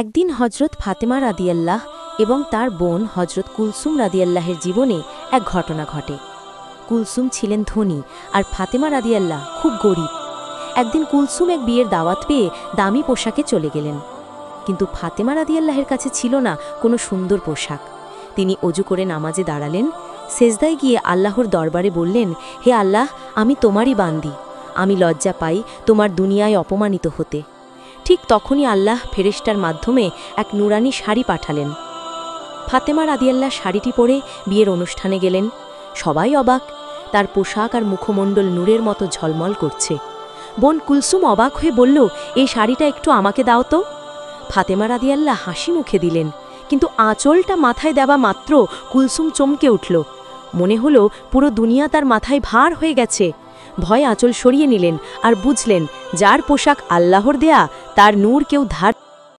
একদিন হজরত ফাতেমা রাদিয়াল্লাহ এবং তার বোন হজরত কুলসুম রাদিয়াল্লাহের জীবনে এক ঘটনা ঘটে। কুলসুম ছিলেন ধনী আর ফাতেমা রাদিয়াল্লাহ খুব গরিব। একদিন কুলসুম এক বিয়ের দাওয়াত পেয়ে দামি পোশাকে চলে গেলেন, কিন্তু ফাতেমা রাদিয়াল্লাহের কাছে ছিল না কোনো সুন্দর পোশাক। তিনি অজু করে নামাজে দাঁড়ালেন, সেজদায় গিয়ে আল্লাহর দরবারে বললেন, হে আল্লাহ, আমি তোমারই বান্দি, আমি লজ্জা পাই তোমার দুনিয়ায় অপমানিত হতে। ঠিক তখনই আল্লাহ ফেরেশতার মাধ্যমে এক নুরানি শাড়ি পাঠালেন। ফাতেমা রাদিয়াল্লাহ শাড়িটি পরে বিয়ের অনুষ্ঠানে গেলেন। সবাই অবাক, তার পোশাক আর মুখমণ্ডল নূরের মতো ঝলমল করছে। বোন কুলসুম অবাক হয়ে বলল, এই শাড়িটা একটু আমাকে দাও তো। ফাতেমা রাদিয়াল্লাহ হাসি মুখে দিলেন, কিন্তু আঁচলটা মাথায় দেওয়া মাত্র কুলসুম চমকে উঠল। মনে হলো পুরো দুনিয়া তার মাথায় ভার হয়ে গেছে। ভয়ে আঁচল সরিয়ে নিলেন আর বুঝলেন, যার পোশাক আল্লাহর দেয়া তার নূর কেউ ধার